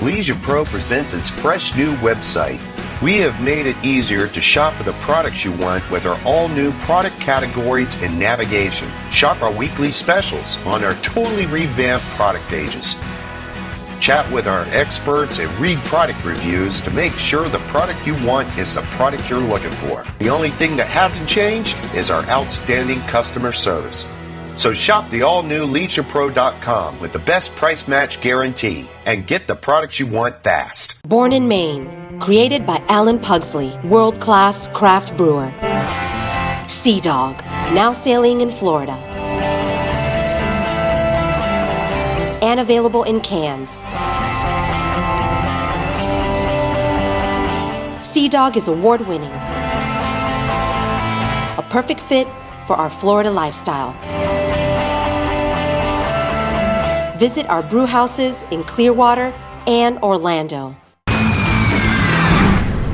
Leisure Pro presents its fresh new website. We have made it easier to shop for the products you want with our all-new product categories and navigation. Shop our weekly specials on our totally revamped product pages. Chat with our experts and read product reviews to make sure the product you want is the product you're looking for. The only thing that hasn't changed is our outstanding customer service. So shop the all-new LeisurePro.com with the best price match guarantee and get the products you want fast. Born in Maine, created by Alan Pugsley, world-class craft brewer. Sea Dog, now sailing in Florida. And available in cans. Sea Dog is award-winning. A perfect fit for our Florida lifestyle. Visit our brew houses in Clearwater and Orlando.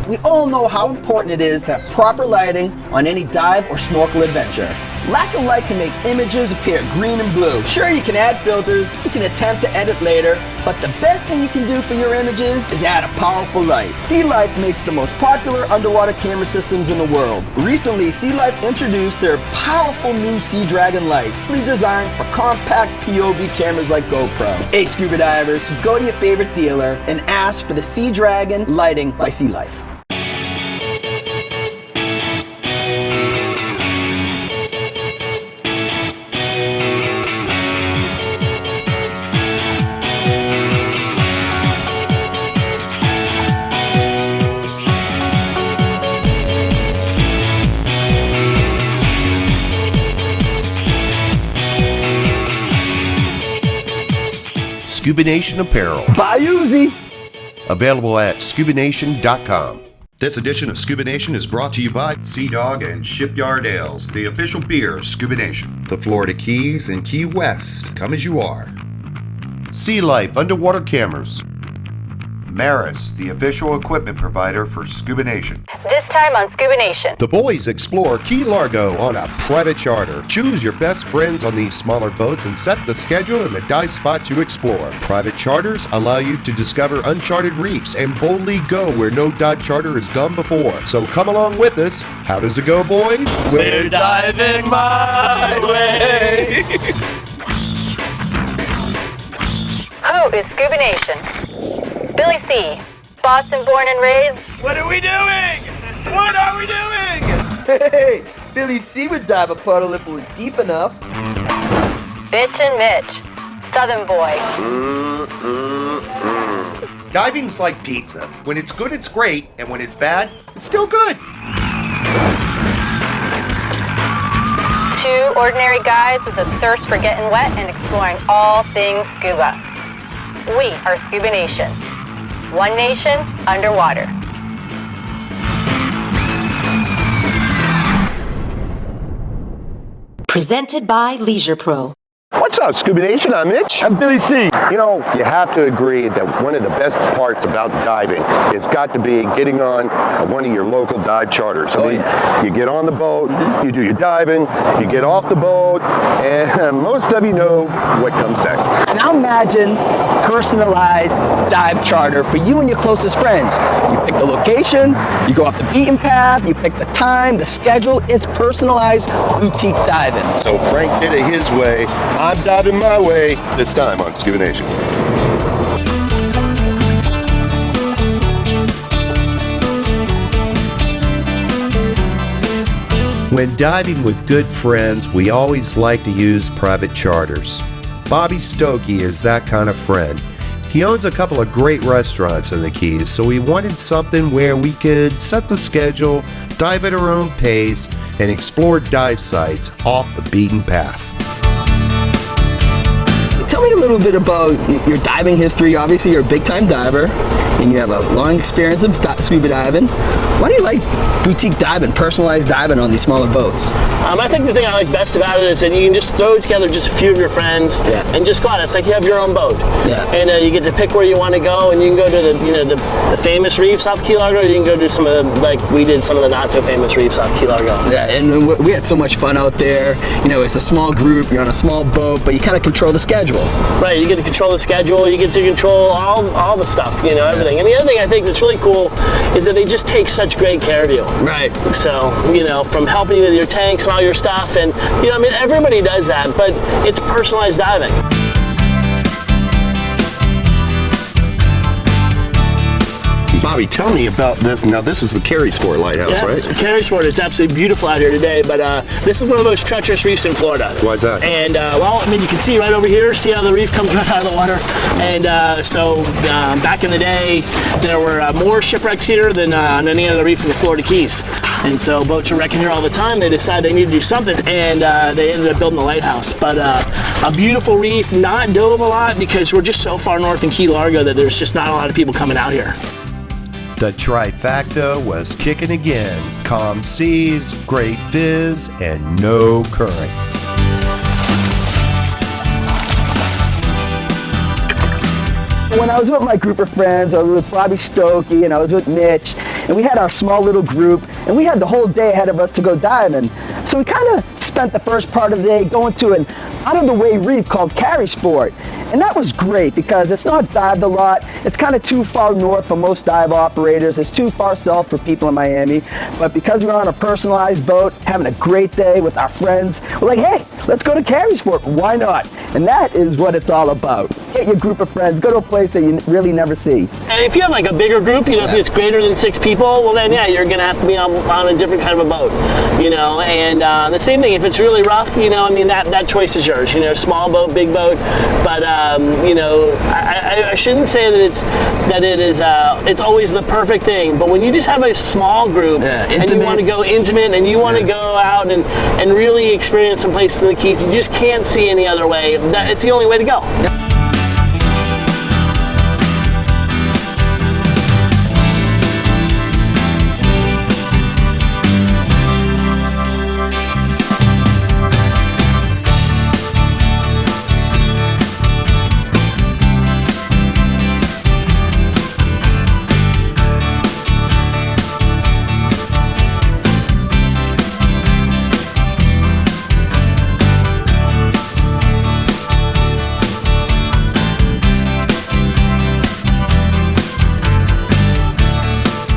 We all know how important it is to have proper lighting on any dive or snorkel adventure. Lack of light can make images appear green and blue. Sure, you can add filters, you can attempt to edit later, but the best thing you can do for your images is add a powerful light. Sea Life makes the most popular underwater camera systems in the world. Recently, Sea Life introduced their powerful new Sea Dragon lights, designed for compact POV cameras like GoPro. Hey scuba divers, go to your favorite dealer and ask for the Sea Dragon lighting by Sea Life. ScubaNation Apparel. Bye, Uzi! Available at ScubaNation.com. This edition of Scuba Nation is brought to you by Sea Dog and Shipyard Ales, the official beer of Scuba Nation. The Florida Keys and Key West, come as you are. Sea Life Underwater Cameras. Maris, the official equipment provider for Scuba Nation. This time on ScubaNation. The boys explore Key Largo on a private charter. Choose your best friends on these smaller boats and set the schedule and the dive spots you explore. Private charters allow you to discover uncharted reefs and boldly go where no dive charter has gone before. So come along with us. How does it go, boys? We're diving my way! Who is ScubaNation? Billy C., Boston born and raised. What are we doing? What are we doing? Hey, Billy C. would dive a puddle if it was deep enough. Bitch and Mitch, Southern boy. Diving's like pizza. When it's good, it's great, and when it's bad, it's still good. Two ordinary guys with a thirst for getting wet and exploring all things scuba. We are ScubaNation. One nation underwater. Presented by Leisure Pro. What's up, Scuba Nation? I'm Mitch. I'm Billy C. You know, you have to agree that one of the best parts about diving has got to be getting on one of your local dive charters. I mean, you get on the boat, you do your diving, you get off the boat, and most of you know what comes next. Now imagine a personalized dive charter for you and your closest friends. You pick the location, you go off the beaten path, you pick the time, the schedule. It's personalized boutique diving. So Frank did it his way. I'm diving my way this time on Scuba Nation. When diving with good friends, we always like to use private charters. Bobby Stokey is that kind of friend. He owns a couple of great restaurants in the Keys, so we wanted something where we could set the schedule, dive at our own pace, and explore dive sites off the beaten path. Tell me a little bit about your diving history. Obviously, you're a big-time diver. and you have a long experience of scuba diving. Why do you like boutique diving, personalized diving on these smaller boats? I think the thing I like best about it is that you can just throw together just a few of your friends and just go out. It's like you have your own boat, and you get to pick where you want to go, and you can go to the famous reefs off Key Largo. Or you can go to some of the, like we did, some of the not so famous reefs off Key Largo. Yeah, and we had so much fun out there. You know, it's a small group. You're on a small boat, but you kind of control the schedule. Right, you get to control the schedule. You get to control all the stuff. You know, everything. And the other thing I think that's really cool is that they just take such great care of you. Right. So, you know, from helping you with your tanks and all your stuff, and you know, I mean, everybody does that, but it's personalized diving. Bobby, tell me about this. Now, this is the Careysport Lighthouse, right? Careysport. It's absolutely beautiful out here today, but this is one of the most treacherous reefs in Florida. Why is that? And, well, I mean, you can see right over here, see how the reef comes right out of the water. And so back in the day, there were more shipwrecks here than on any other reef in the Florida Keys. And so boats are wrecking here all the time. They decided they needed to do something, and they ended up building the lighthouse. But a beautiful reef, not dove a lot because we're just so far north in Key Largo that there's just not a lot of people coming out here. The trifecta was kicking again. Calm seas, great viz, and no current. When I was with my group of friends, I was with Bobby Stokey and I was with Mitch, and we had our small little group, and we had the whole day ahead of us to go diving. So we kind of spent the first part of the day going to an out-of-the-way reef called Careysport. And that was great because it's not dived a lot. It's kind of too far north for most dive operators. It's too far south for people in Miami. But because we're on a personalized boat, having a great day with our friends, we're like, hey, let's go to Careysport. Why not? And that is what it's all about. Get your group of friends, go to a place that you really never see. And if you have like a bigger group, you know, if it's greater than 6 people, well then, yeah, you're gonna have to be on a different kind of a boat, you know. And the same thing, if it's really rough, you know, I mean, that choice is yours, you know, small boat, big boat. But you know, I shouldn't say that it's always the perfect thing. But when you just have a small group and you want to go intimate and you want to go out and really experience some places in the Keys, you just can't see any other way. It's the only way to go.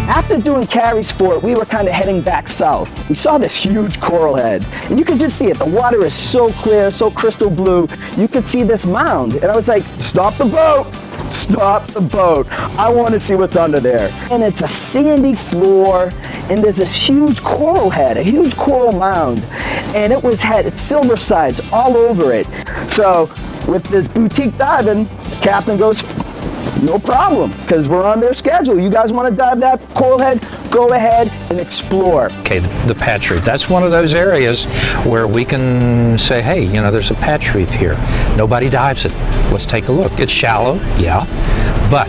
After doing Careysport, we were kind of heading back south. We saw this huge coral head, and you could just see it. The water is so clear, so crystal blue. You could see this mound, and I was like, stop the boat. Stop the boat. I want to see what's under there. And it's a sandy floor, and there's this huge coral head, a huge coral mound, and it had silver sides all over it. So with this boutique diving, the captain goes, no problem, because we're on their schedule. You guys want to dive that coral head? Go ahead and explore. Okay, the patch reef. That's one of those areas where we can say, hey, you know, there's a patch reef here. Nobody dives it. Let's take a look. It's shallow, yeah, but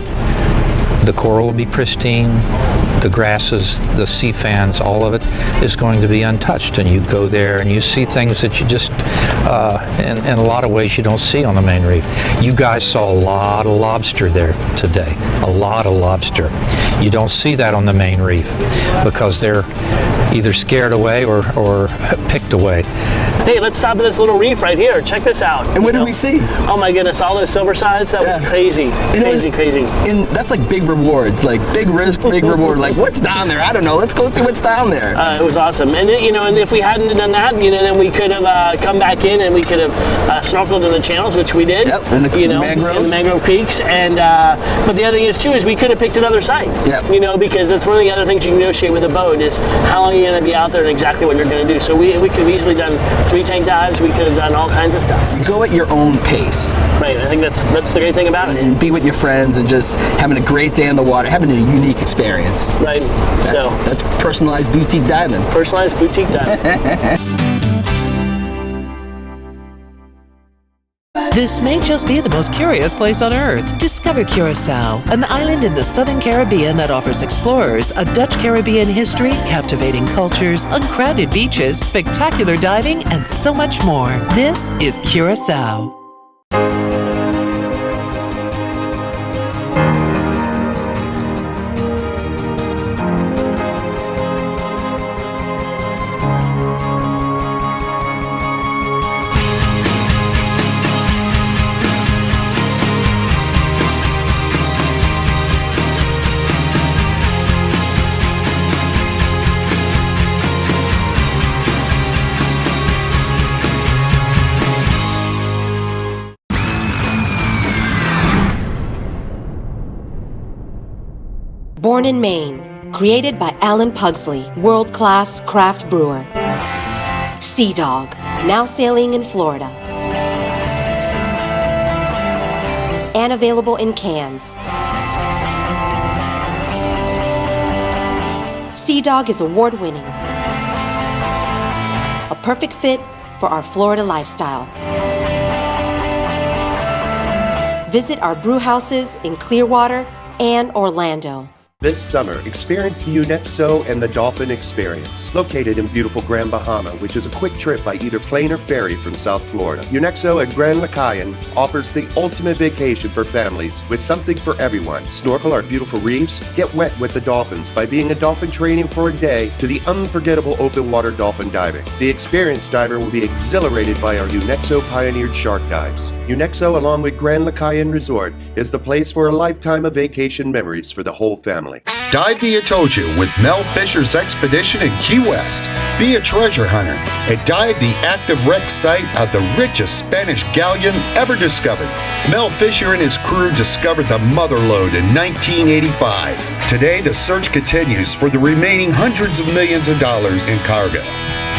the coral will be pristine. The grasses, the sea fans, all of it is going to be untouched. And you go there and you see things that you just, in a lot of ways, you don't see on the main reef. You guys saw a lot of lobster there today, a lot of lobster. You don't see that on the main reef because they're either scared away or picked away. Hey, let's stop at this little reef right here. Check this out. And what did we see? Oh my goodness, all those silver sides. That was crazy. Crazy. And that's like big rewards, like big risk, big reward. Like, what's down there? I don't know. Let's go see what's down there. It was awesome. And you know, and if we hadn't done that, you know, then we could have come back in and we could have snorkeled in the channels, which we did. Yep. In the mangroves. In the mangrove creeks. And but the other thing is too is we could have picked another site. Yep. You know, because that's one of the other things you can negotiate with a boat is how long you're going to be out there and exactly what you're going to do. So we could have easily done 3 tank dives. We could have done all kinds of stuff. Go at your own pace. Right. I think that's the great thing about it. And be with your friends and just having a great day in the water, having a unique experience. Right. So that's personalized boutique diving. Personalized boutique diving. This may just be the most curious place on Earth. Discover Curacao, an island in the Southern Caribbean that offers explorers a Dutch Caribbean history, captivating cultures, uncrowded beaches, spectacular diving, and so much more. This is Curacao. Born in Maine, created by Alan Pugsley, world-class craft brewer. Sea Dog, now sailing in Florida. And available in cans. Sea Dog is award-winning. A perfect fit for our Florida lifestyle. Visit our brew houses in Clearwater and Orlando. This summer, experience the UNEXO and the Dolphin Experience, located in beautiful Grand Bahama, which is a quick trip by either plane or ferry from South Florida. UNEXO at Grand Lacayan offers the ultimate vacation for families with something for everyone. Snorkel our beautiful reefs, get wet with the dolphins by being a dolphin training for a day to the unforgettable open water dolphin diving. The experienced diver will be exhilarated by our UNEXO pioneered shark dives. UNEXO, along with Grand Lacayan Resort, is the place for a lifetime of vacation memories for the whole family. Dive the Atocha with Mel Fisher's expedition in Key West. Be a treasure hunter and dive the active wreck site of the richest Spanish galleon ever discovered. Mel Fisher and his crew discovered the Motherlode in 1985. Today, the search continues for the remaining hundreds of millions of dollars in cargo.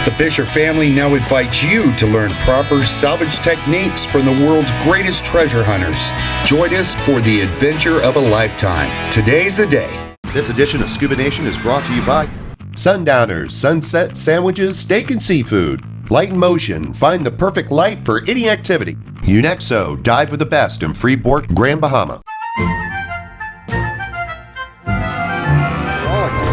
The Fisher family now invites you to learn proper salvage techniques from the world's greatest treasure hunters. Join us for the adventure of a lifetime. Today's the day. This edition of Scuba Nation is brought to you by Sundowners, Sunset Sandwiches, Steak and Seafood. Light in Motion, find the perfect light for any activity. UNEXO, dive with the best in Freeport, Grand Bahama.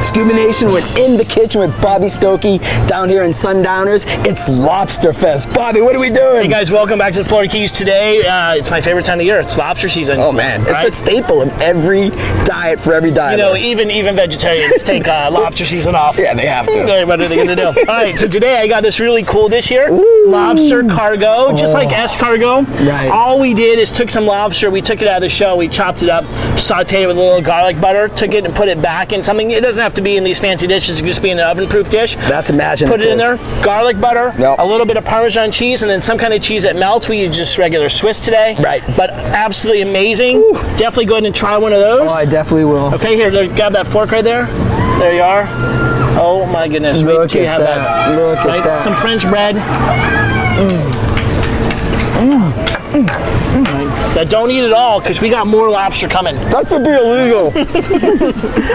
Scuba Nation, we're in the kitchen with Bobby Stokey down here in Sundowners. It's Lobster Fest. Bobby, what are we doing? Hey guys, welcome back to the Florida Keys. Today, it's my favorite time of year. It's lobster season. Oh man, it's the staple of every diet for every diet. You know, even vegetarians take lobster season off. Yeah, they have to. Okay, what are they going to do? All right, so today I got this really cool dish here. Ooh. Lobster cargo, just like escargot. Right. All we did is took some lobster, we took it out of the shell, we chopped it up, sauteed it with a little garlic butter, took it and put it back in something. It doesn't have to be in these fancy dishes, it can just be in an oven-proof dish. That's imaginative. Put it in there, garlic butter, a little bit of Parmesan cheese, and then some kind of cheese that melts. We use just regular Swiss today. Right. But absolutely amazing. Ooh. Definitely go ahead and try one of those. Oh, I definitely will. Okay, here, grab that fork right there. There you are. Oh my goodness, wait till you have that. Look at that. Some French bread. Now don't eat it all because we got more lobster coming. That could be illegal.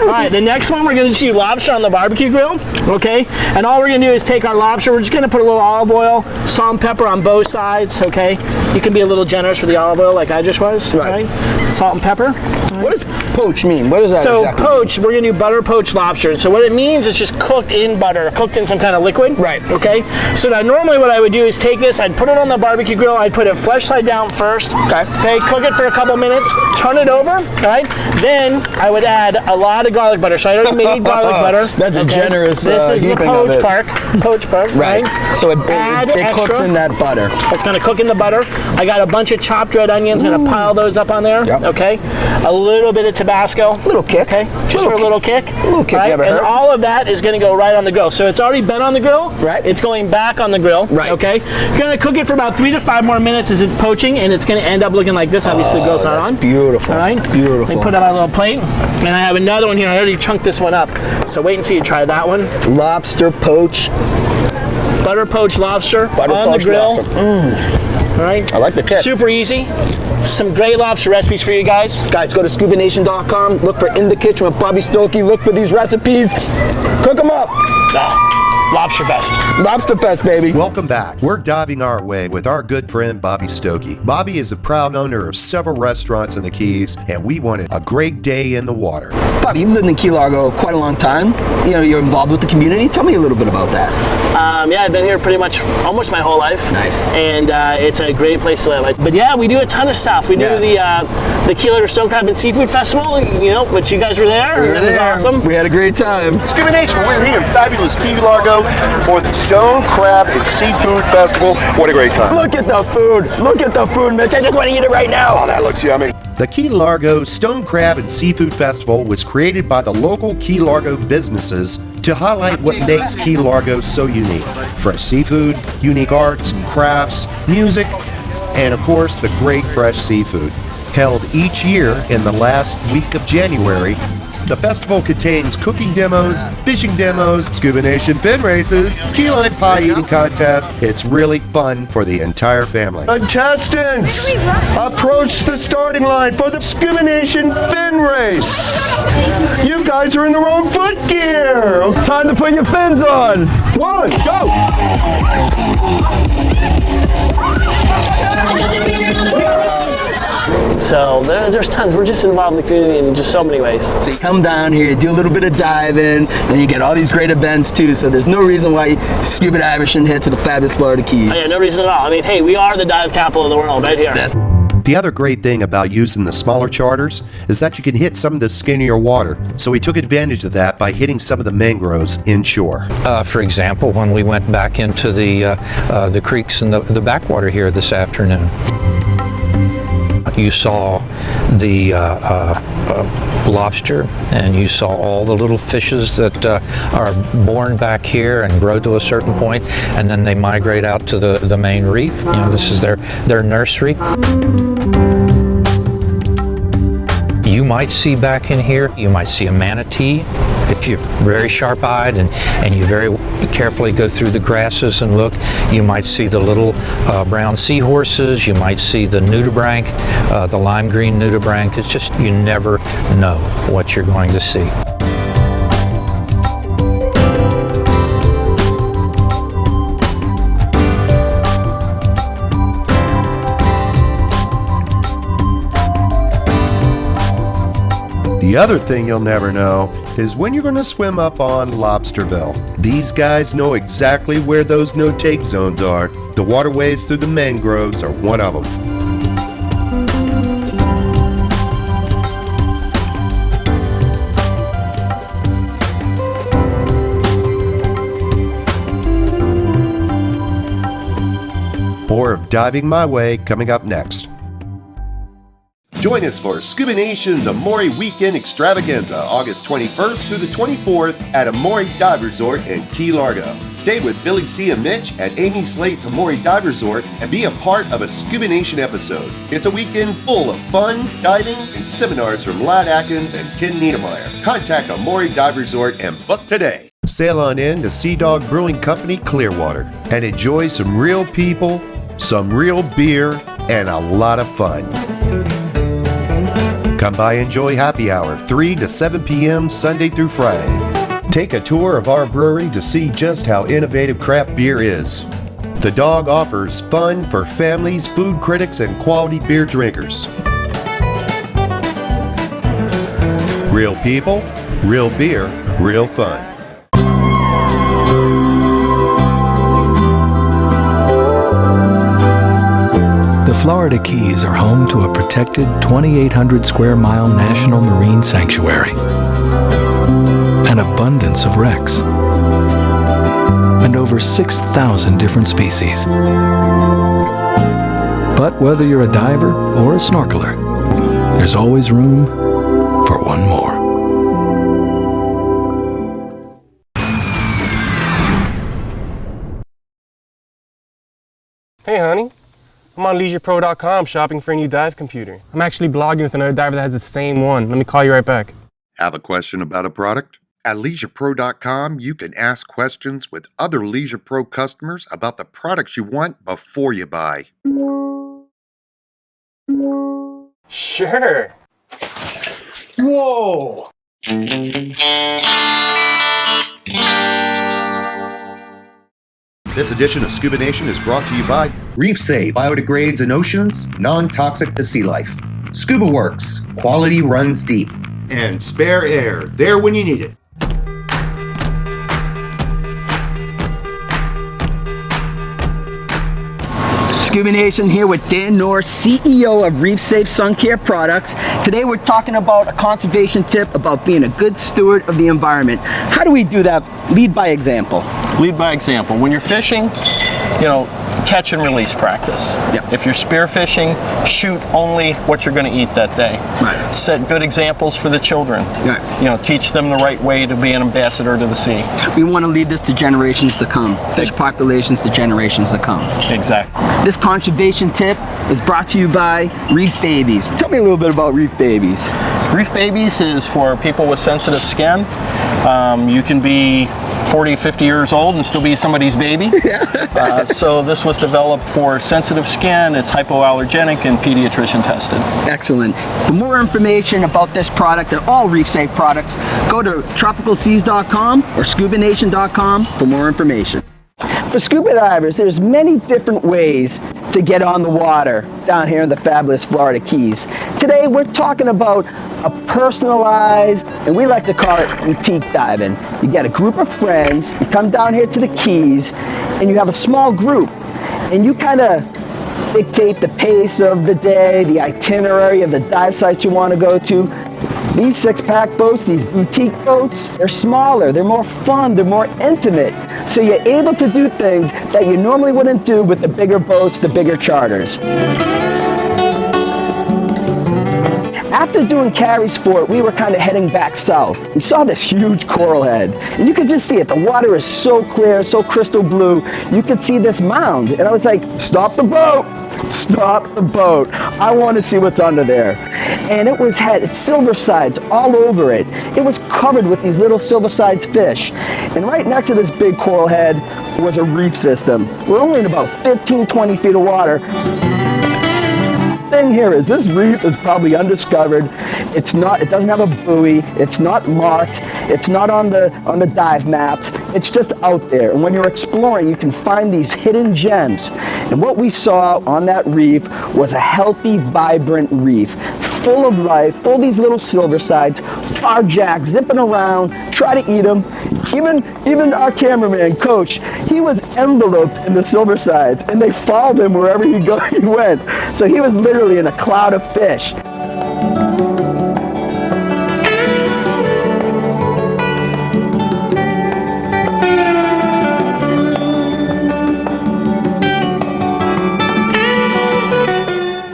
All right, the next one we're going to do lobster on the barbecue grill, okay? And all we're going to do is take our lobster, we're just going to put a little olive oil, salt and pepper on both sides, okay? You can be a little generous with the olive oil like I just was, right? Salt and pepper. What does poach mean? What does that exactly poach, we're going to do butter poached lobster. And so what it means is just cooked in butter, cooked in some kind of liquid. Right. Okay? So now normally what I would do is take this, I'd put it on the barbecue grill, I'd put it flesh side down first. Okay, cook it for a couple minutes, turn it over, all right? Then I would add a lot of garlic butter. So I already made garlic butter. That's a generous This is the poach part, right? So it cooks in that butter. It's going to cook in the butter. I got a bunch of chopped red onions, going to pile those up on there, okay? A little bit of Tabasco. Little kick. Okay, just for a little kick. A little kick, right? And all of that is going to go right on the grill. So it's already been on the grill. Right. It's going back on the grill. Right. Okay. You're going to cook it for about 3 to 5 more minutes as it's poaching, and it's going to end up looking like this. Obviously, the grill's not on. Beautiful. All right. Beautiful. Let me put it on my little plate, and I have another one here. I already chunked this one up. So wait until you try that one. Lobster poach. Butter poached lobster on the grill. All right. I like the kick. Super easy. Some great lobster recipes for you guys. Guys, go to ScubaNation.com. Look for In the Kitchen with Bobby Stokey. Look for these recipes. Cook them up. Lobster Fest. Lobster Fest, baby. Welcome back. We're diving our way with our good friend Bobby Stokey. Bobby is a proud owner of several restaurants in the Keys, and we wanted a great day in the water. Bobby, you've lived in Key Largo quite a long time. You know, you're involved with the community. Tell me a little bit about that. Yeah, I've been here pretty much almost my whole life. Nice. And it's a great place to live. But yeah, we do a ton of stuff. We do the Key Largo Stone Crab and Seafood Festival, you know, which you guys were there. We were there. Was awesome. We had a great time. ScubaNation, we're here in fabulous Key Largo for the Stone Crab and Seafood Festival. What a great time. Look at the food. Look at the food, Mitch. I just want to eat it right now. Oh, that looks yummy. The Key Largo Stone Crab and Seafood Festival was created by the local Key Largo businesses to highlight what makes Key Largo so unique. Fresh seafood, unique arts and crafts, music, and of course the great fresh seafood. Held each year in the last week of January, the festival contains cooking demos, fishing demos, ScubaNation fin races, key lime pie eating contests. It's really fun for the entire family. Contestants, approach the starting line for the ScubaNation fin race. You guys are in the wrong foot gear. Time to put your fins on. 1, go. So there's tons. We're just involved in the community in just so many ways. So you come down here, you do a little bit of diving, and you get all these great events too. So there's no reason why scuba divers shouldn't head to the fabulous Florida Keys. Oh, yeah, no reason at all. I mean, hey, we are the dive capital of the world right here. The other great thing about using the smaller charters is that you can hit some of the skinnier water. So we took advantage of that by hitting some of the mangroves inshore. For example, when we went back into the creeks and the backwater here this afternoon, you saw the lobster, and you saw all the little fishes that are born back here and grow to a certain point, and then they migrate out to the main reef. You know, this is their nursery. You might see back in here, you might see a manatee. If you're very sharp-eyed and you very carefully go through the grasses and look, you might see the little brown seahorses, you might see the nudibranch, the lime green nudibranch. It's just, you never know what you're going to see. The other thing you'll never know is when you're going to swim up on Lobsterville. These guys know exactly where those no-take zones are. The waterways through the mangroves are one of them. More of Diving My Way coming up next. Join us for ScubaNation's Amore Weekend Extravaganza, August 21st through the 24th at Amore Dive Resort in Key Largo. Stay with Billy C. and Mitch at Amy Slate's Amore Dive Resort and be a part of a ScubaNation episode. It's a weekend full of fun, diving, and seminars from Ladd Atkins and Ken Niedermeyer. Contact Amore Dive Resort and book today. Sail on in to Sea Dog Brewing Company, Clearwater, and enjoy some real people, some real beer, and a lot of fun. Come by and enjoy happy hour, 3 to 7 p.m. Sunday through Friday. Take a tour of our brewery to see just how innovative craft beer is. The Dog offers fun for families, food critics, and quality beer drinkers. Real people, real beer, real fun. The Florida Keys are home to a protected 2,800 square mile national marine sanctuary, an abundance of wrecks, and over 6,000 different species. But whether you're a diver or a snorkeler, there's always room for one more. Hey honey, I'm on LeisurePro.com shopping for a new dive computer. I'm actually blogging with another diver that has the same one. Let me call you right back. Have a question about a product? At LeisurePro.com, you can ask questions with other Leisure Pro customers about the products you want before you buy. Sure. Whoa! This edition of Scuba Nation is brought to you by Reef Safe, biodegrades in oceans, non-toxic to sea life. Scuba Works, quality runs deep. And Spare Air, there when you need it. Scuba Nation here with Dan Norris, CEO of Reef Safe Sun Care Products. Today we're talking about a conservation tip about being a good steward of the environment. How do we do that? Lead by example. Lead by example. When you're fishing, catch and release practice. Yep. If you're spearfishing, shoot only what you're going to eat that day. Right. Set good examples for the children. Right. Teach them the right way to be an ambassador to the sea. We want to lead this to generations to come. Fish populations to generations to come. Exactly. This conservation tip is brought to you by Reef Babies. Tell me a little bit about Reef Babies. Reef Babies is for people with sensitive skin. You can be 40, 50 years old and still be somebody's baby. So this was developed for sensitive skin. It's hypoallergenic and pediatrician tested. Excellent. For more information about this product and all Reef Safe products, go to tropicalseas.com or ScubaNation.com for more information. For scuba divers, there's many different ways to get on the water down here in the fabulous Florida Keys. Today we're talking about a personalized, and we like to call it boutique diving. You get a group of friends, you come down here to the Keys, and you have a small group, and you kind of dictate the pace of the day, the itinerary of the dive sites you want to go to. These six-pack boats, these boutique boats, they're smaller, they're more fun, they're more intimate. So you're able to do things that you normally wouldn't do with the bigger boats, the bigger charters. After doing Carry Sport, we were kind of heading back south. We saw this huge coral head, and you could just see it. The water is so clear, so crystal blue. You could see this mound, and I was like, stop the boat. Stop the boat. I want to see what's under there. And it had silver sides all over it. It was covered with these little silver sides fish. And right next to this big coral head was a reef system. We're only in about 15, 20 feet of water. Thing here is this reef is probably undiscovered. It doesn't have a buoy, it's not marked, it's not on the dive maps, it's just out there. And when you're exploring, you can find these hidden gems. And what we saw on that reef was a healthy, vibrant reef, full of life, full of these little silver sides, barjack zipping around, try to eat them. Even our cameraman, Coach, he was enveloped in the silver sides, and they followed him wherever he went. So he was literally in a cloud of fish.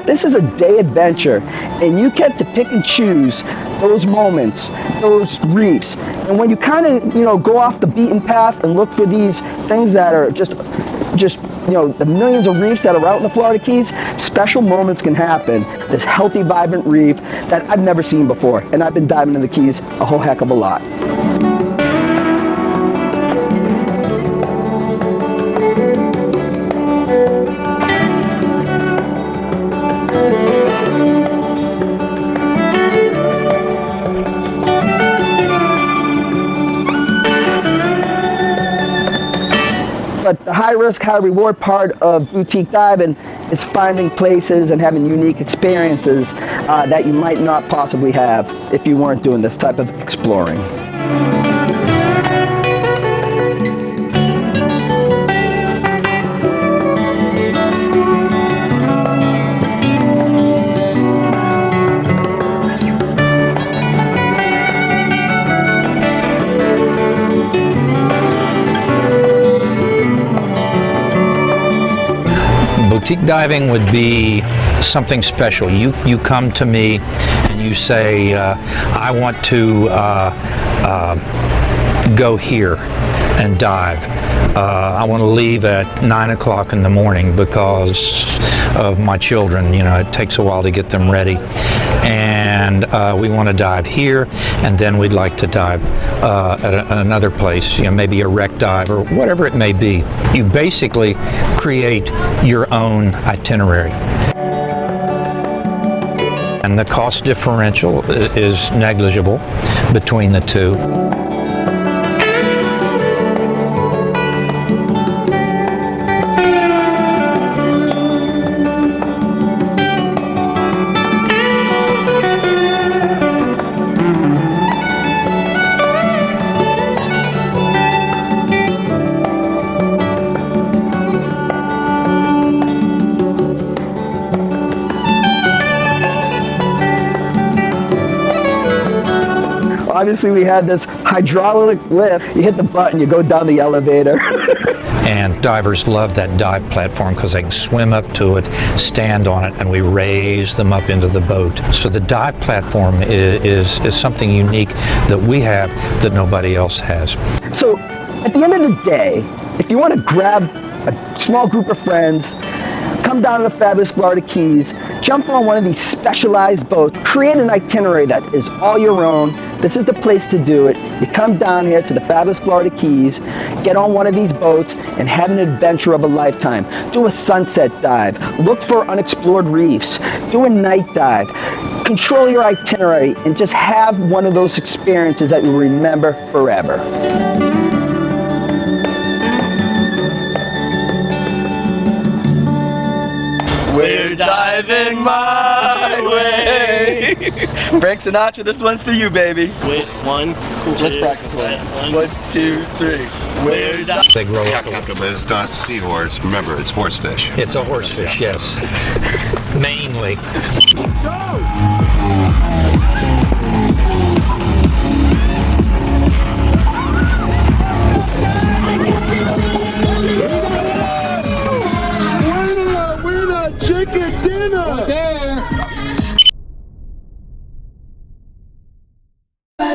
This is a day adventure, and you get to pick and choose those moments, those reefs. And when you kind of, go off the beaten path and look for these things that are just the millions of reefs that are out in the Florida Keys, special moments can happen. This healthy, vibrant reef that I've never seen before, and I've been diving in the Keys a whole heck of a lot. But the high risk, high reward part of boutique diving is finding places and having unique experiences that you might not possibly have if you weren't doing this type of exploring. Boutique diving would be something special. You come to me and you say, I want to go here and dive. I want to leave at 9 o'clock in the morning because of my children. It takes a while to get them ready. And we want to dive here, and then we'd like to dive at another place, maybe a wreck dive or whatever it may be. You basically create your own itinerary. And the cost differential is negligible between the two. Obviously, we had this hydraulic lift. You hit the button, you go down the elevator. And divers love that dive platform because they can swim up to it, stand on it, and we raise them up into the boat. So the dive platform is something unique that we have that nobody else has. So at the end of the day, if you want to grab a small group of friends, come down to the fabulous Florida Keys, jump on one of these specialized boats, create an itinerary that is all your own. This is the place to do it. You come down here to the fabulous Florida Keys, get on one of these boats, and have an adventure of a lifetime. Do a sunset dive, look for unexplored reefs, do a night dive, control your itinerary, and just have one of those experiences that you'll remember forever. We're diving my way. Frank Sinatra, this one's for you, baby. Wait, one. Let's practice one. 1, 2, 3. We're diving. They grow up. But it's not seahorse. Remember, it's horsefish. It's a horsefish, yes. Mainly. Chicken dinner! There!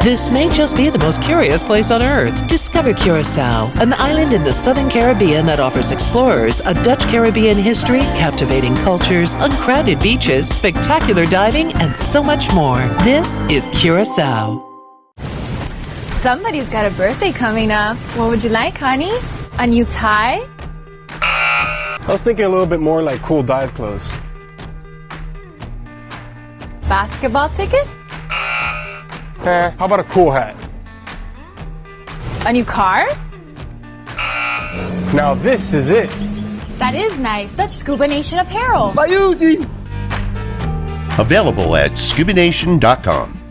This may just be the most curious place on Earth. Discover Curacao, an island in the southern Caribbean that offers explorers a Dutch Caribbean history, captivating cultures, uncrowded beaches, spectacular diving, and so much more. This is Curacao. Somebody's got a birthday coming up. What would you like, honey? A new tie? I was thinking a little bit more like cool dive clothes. Basketball ticket? How about a cool hat? A new car? Now this is it. That is nice. That's ScubaNation apparel. My Uzi! Available at ScubaNation.com.